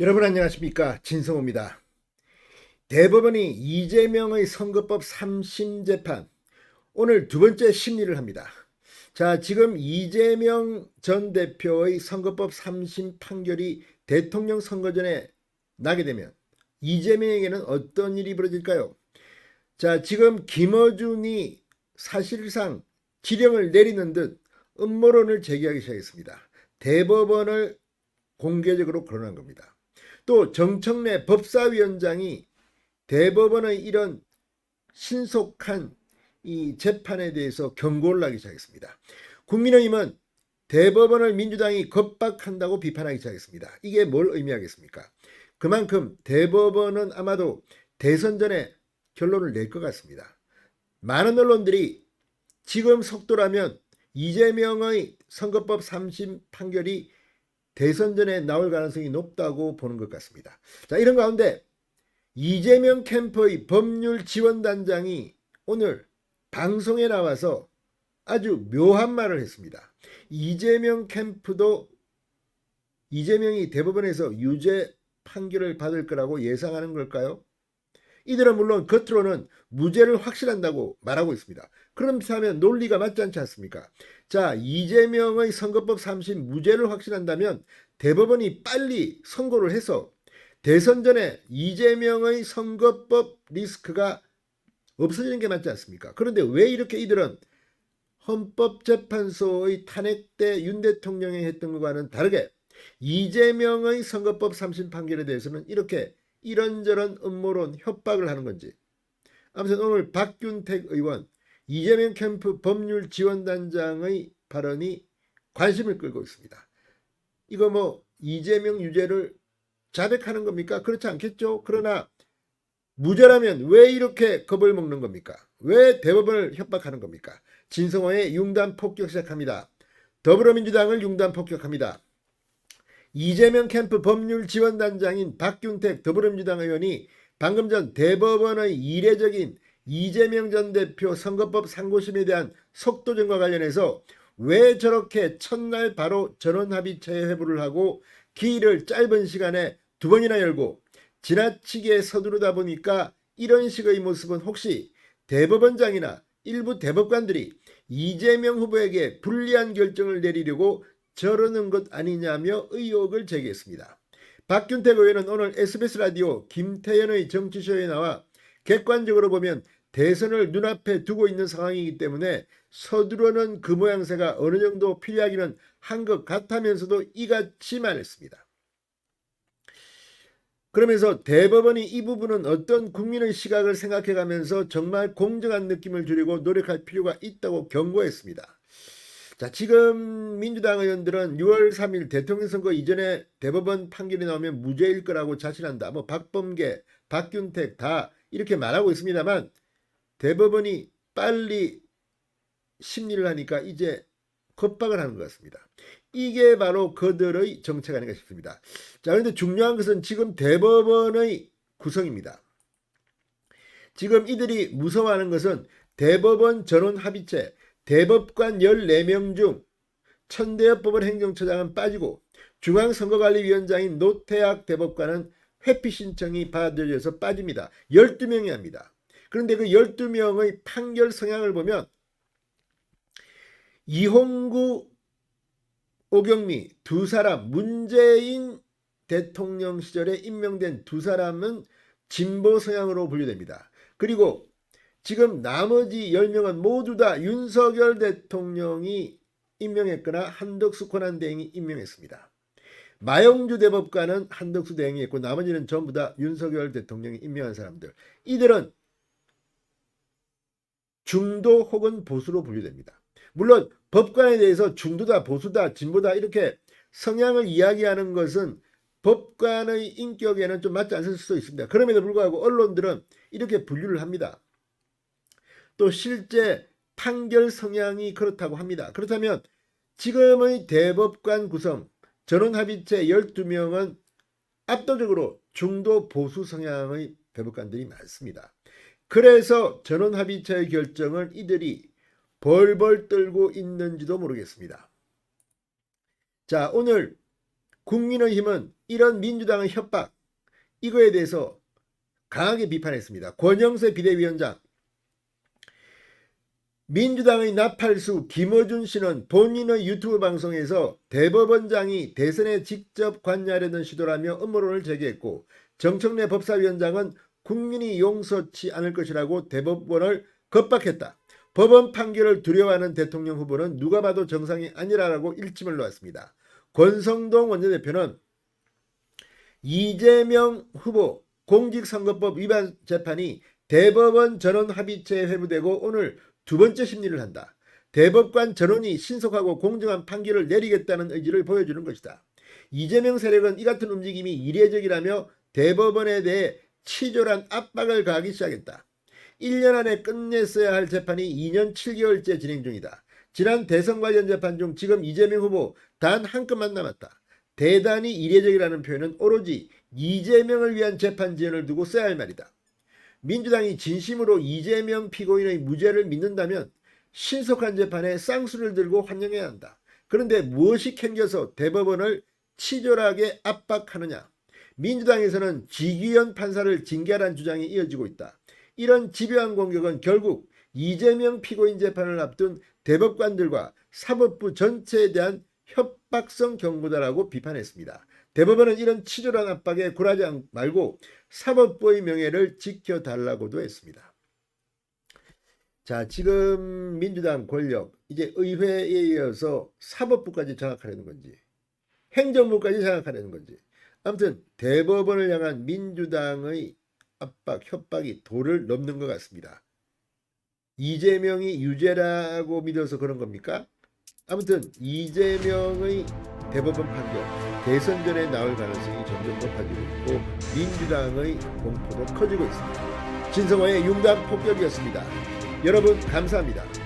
여러분 안녕하십니까, 진성호입니다. 대법원이 이재명의 선거법 3심 재판 오늘 두 번째 심리를 합니다. 자, 지금 이재명 전 대표의 선거법 3심 판결이 대통령 선거 전에 나게 되면 이재명에게는 어떤 일이 벌어질까요? 자, 지금 김어준이 사실상 지령을 내리는 듯 음모론을 제기하기 시작했습니다. 대법원을 공개적으로 거론한 겁니다. 또 정청래 법사위원장이 대법원의 이런 신속한 이 재판에 대해서 경고를 하기 시작했습니다. 국민의힘은 대법원을 민주당이 겁박한다고 비판하기 시작했습니다. 이게 뭘 의미하겠습니까? 그만큼 대법원은 아마도 대선 전에 결론을 낼 것 같습니다. 많은 언론들이 지금 속도라면 이재명의 선거법 3심 판결이 대선 전에 나올 가능성이 높다고 보는 것 같습니다. 자, 이런 가운데 이재명 캠프의 법률 지원단장이 오늘 방송에 나와서 아주 묘한 말을 했습니다. 이재명 캠프도 이재명이 대법원에서 유죄 판결을 받을 거라고 예상하는 걸까요? 이들은 물론 겉으로는 무죄를 확신한다고 말하고 있습니다. 그렇다면 논리가 맞지 않지 않습니까? 자, 이재명의 선거법 3심 무죄를 확신한다면 대법원이 빨리 선고를 해서 대선 전에 이재명의 선거법 리스크가 없어지는 게 맞지 않습니까? 그런데 왜 이렇게 이들은 헌법재판소의 탄핵 때 윤 대통령이 했던 것과는 다르게 이재명의 선거법 3심 판결에 대해서는 이렇게 이런저런 음모론 협박을 하는 건지. 아무튼 오늘 박균택 의원, 이재명 캠프 법률 지원단장의 발언이 관심을 끌고 있습니다. 이거 뭐 이재명 유죄를 자백하는 겁니까? 그렇지 않겠죠. 그러나 무죄라면 왜 이렇게 겁을 먹는 겁니까? 왜 대법원을 협박하는 겁니까? 진성호의 융단 폭격 시작합니다. 더불어민주당을 융단 폭격합니다. 이재명 캠프 법률 지원단장인 박균택 더불어민주당 의원이 방금 전 대법원의 이례적인 이재명 전 대표 선거법 상고심에 대한 속도전과 관련해서 왜 저렇게 첫날 바로 전원합의체 회부를 하고 기일을 짧은 시간에 두 번이나 열고 지나치게 서두르다 보니까 이런 식의 모습은 혹시 대법원장이나 일부 대법관들이 이재명 후보에게 불리한 결정을 내리려고 저러는 것 아니냐며 의혹을 제기했습니다. 박균택 의원은 오늘 SBS 라디오 김태현의 정치쇼에 나와 객관적으로 보면 대선을 눈앞에 두고 있는 상황이기 때문에 서두르는 그 모양새가 어느 정도 필요하기는 한 것 같으면서도 이같이 말했습니다. 그러면서 대법원이 이 부분은 어떤 국민의 시각을 생각해가면서 정말 공정한 느낌을 주려고 노력할 필요가 있다고 경고했습니다. 자, 지금 민주당 의원들은 6월 3일 대통령 선거 이전에 대법원 판결이 나오면 무죄일 거라고 자신한다. 뭐 박범계, 박균택 다 이렇게 말하고 있습니다만 대법원이 빨리 심리를 하니까 이제 겁박을 하는 것 같습니다. 이게 바로 그들의 정책 아닌가 싶습니다. 자, 그런데 중요한 것은 지금 대법원의 구성입니다. 지금 이들이 무서워하는 것은 대법원 전원합의체, 대법관 14명 중 천대엽법원 행정처장은 빠지고 중앙선거관리위원장인 노태학 대법관은 회피 신청이 받아들여져서 빠집니다. 12명이 합니다. 그런데 그 12명의 판결 성향을 보면 이홍구, 오경미 두 사람, 문재인 대통령 시절에 임명된 두 사람은 진보 성향으로 분류됩니다. 그리고 지금 나머지 10명은 모두 다 윤석열 대통령이 임명했거나 한덕수 권한대행이 임명했습니다. 마영주 대법관은 한덕수 대행이 했고 나머지는 전부 다 윤석열 대통령이 임명한 사람들. 이들은 중도 혹은 보수로 분류됩니다. 물론 법관에 대해서 중도다, 보수다, 진보다 이렇게 성향을 이야기하는 것은 법관의 인격에는 좀 맞지 않을 수도 있습니다. 그럼에도 불구하고 언론들은 이렇게 분류를 합니다. 또 실제 판결 성향이 그렇다고 합니다. 그렇다면 지금의 대법관 구성 전원합의체 12명은 압도적으로 중도 보수 성향의 대법관들이 많습니다. 그래서 전원합의체의 결정을 이들이 벌벌 떨고 있는지도 모르겠습니다. 자, 오늘 국민의힘은 이런 민주당의 협박, 이거에 대해서 강하게 비판했습니다. 권영세 비대위원장, 민주당의 나팔수 김어준 씨는 본인의 유튜브 방송에서 대법원장이 대선에 직접 관여하려는 시도라며 음모론을 제기했고, 정청래 법사위원장은 국민이 용서치 않을 것이라고 대법원을 겁박했다. 법원 판결을 두려워하는 대통령 후보는 누가 봐도 정상이 아니라고 일침을 놓았습니다. 권성동 원내대표는 이재명 후보 공직선거법 위반 재판이 대법원 전원 합의체에 회부되고 오늘 두 번째 심리를 한다. 대법관 전원이 신속하고 공정한 판결을 내리겠다는 의지를 보여주는 것이다. 이재명 세력은 이 같은 움직임이 이례적이라며 대법원에 대해 치졸한 압박을 가하기 시작했다. 1년 안에 끝냈어야 할 재판이 2년 7개월째 진행 중이다. 지난 대선 관련 재판 중 지금 이재명 후보 단 한 건만 남았다. 대단히 이례적이라는 표현은 오로지 이재명을 위한 재판 지연을 두고 써야 할 말이다. 민주당이 진심으로 이재명 피고인의 무죄를 믿는다면 신속한 재판에 쌍수를 들고 환영해야 한다. 그런데 무엇이 캥겨서 대법원을 치졸하게 압박하느냐? 민주당에서는 지규현 판사를 징계하라는 주장이 이어지고 있다. 이런 집요한 공격은 결국 이재명 피고인 재판을 앞둔 대법관들과 사법부 전체에 대한 협박성 경고다라고 비판했습니다. 대법원은 이런 치졸한 압박에 굴하지 말고 사법부의 명예를 지켜달라고도 했습니다. 자, 지금 민주당 권력, 이제 의회에 이어서 사법부까지 장악하려는 건지 행정부까지 장악하려는 건지, 아무튼 대법원을 향한 민주당의 압박, 협박이 도를 넘는 것 같습니다. 이재명이 유죄라고 믿어서 그런 겁니까? 아무튼 이재명의 대법원 판결, 대선 전에 나올 가능성이 점점 높아지고 있고 민주당의 공포도 커지고 있습니다. 진성호의 융단 폭격이었습니다. 여러분 감사합니다.